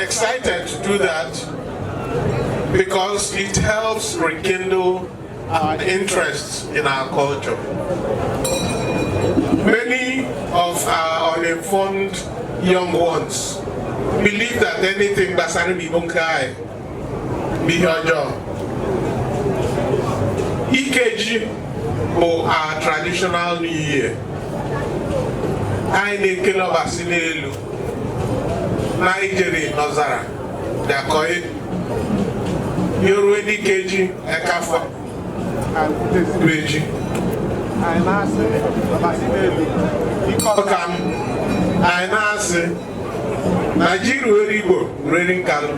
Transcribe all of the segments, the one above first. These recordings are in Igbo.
excited to do that because it helps rekindle our interests in our culture. Many of our uninformed young ones believe that anything gbasara Igbo nkai bụ ihe ọjọọ. Ikeji bụ our traditional New Year. Anyị na-ekele ọbasi n'elu na ijeri n'ọzara dakọị yoruwe n'Ikeji ekafọ eji anyị na-asị ọbasi n'elu ịkọka m anyị na-asị na ji ruere Igbo ruere nkalụ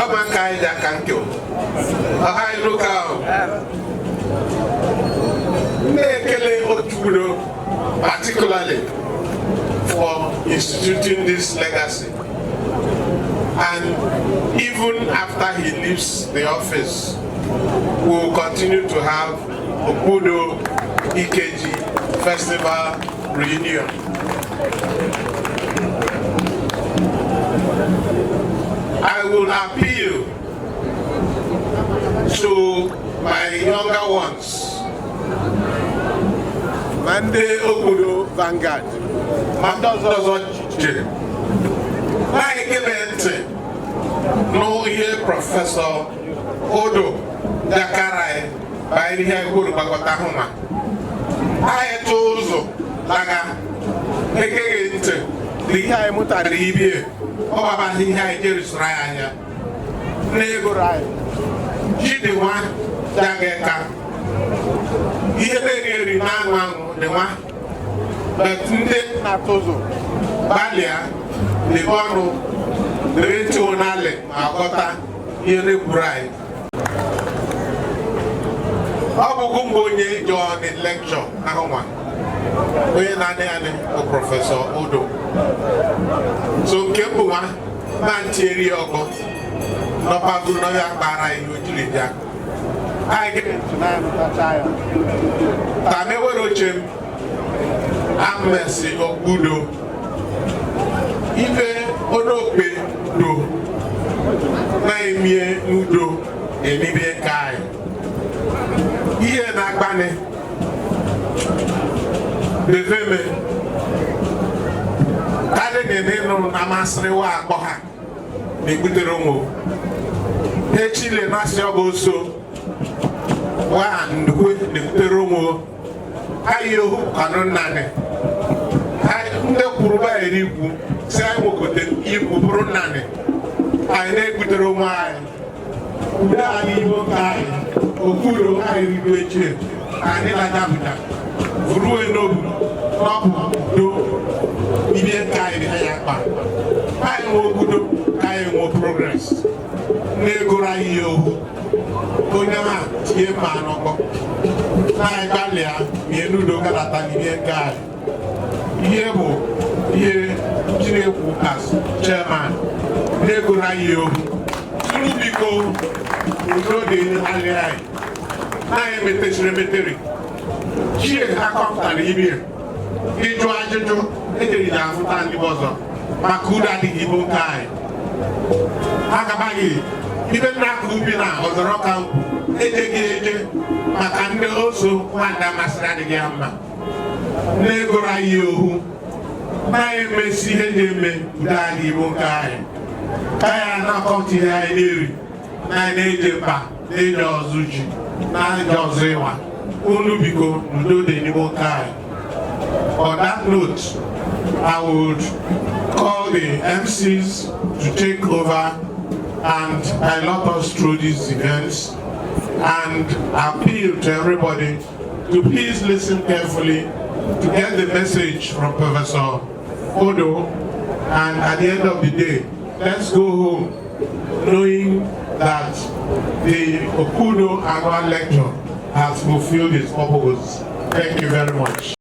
ọ ma nka anyị ji aka nke ọha anyị n'ụka ahụ na-ekele Okpudo particularly for instituting this legacy, and even after he leaves the office we will continue to have Okpudo Ikeji Festival reunion. I will appeal to my younger ones, Mande Okpudo Vanguard, Mandozo Jiri. I give it no here Professor Odo Dakarai by the Guru Bagotahuma. I told Laga Hegate, the High Mutaribi, or about the High Jerusalem, Negurai, Jidiwan, Dageka. Ihe na dewa but ndị na-atụzụ gbalịa dị ọnụ dịrị ntị onale ma ghọta ihe na-ekwuru anyị. Ọ bụkwa mgbe onye ji ọnị lekchọ ahụ nwa onye na-adị adị bụ Prọfesọ Odo, so nke mbụ nwa ma ntieri ọgọ n'ọpagoro n'ọhịa kpara ihe ojiri bịa. I get Tamewero Amesi Okpudo Ife Onope do Naimie Nudo Elibie Kai Iye Nagbane Beveme Kade Neno Namasrewa Boha Neguteromo Hechile Nasioboso wa ndukwe nekuteromo ayo kanonane ai nde kuruba eriku sai mokote iku brunane ai ne kuteromo ai uda ani bo kai Okpudo ai ribeche ani la jabuta ruwe nobu nobu do ibie kai bi ayapa ai Okpudo kai mo progress ne gora yo Konyama tie manoko na igalia mienudo kalata ni bien Yebo ye Chineku as chairman Negura yo Tulubiko Udo de Aliai na emetesire meteri Chie akomta ni ibie Ijo ajejo ejeri na afuta ndi bozo Makuda di Igbo kai Akabagi Even na Ozoroka eje maka ndị oso nwanda masịrị adịghị mma na-egoro anyị ohu na-emesi ihe na-eme udo anyị Igbo nke anyị ka ya na-akọta ihe anyị na-eri na na-eje mba na-eje ọzọ ji na-eje ọzọ ịwa unu biko udo dị n'Igbo nke anyị. On that note, I would call the MCs to take over and pilot us through these events and appeal to everybody to please listen carefully to get the message from Professor Odo, and at the end of the day, let's go home knowing that the Okpudo annual lecture has fulfilled its purpose. Thank you very much.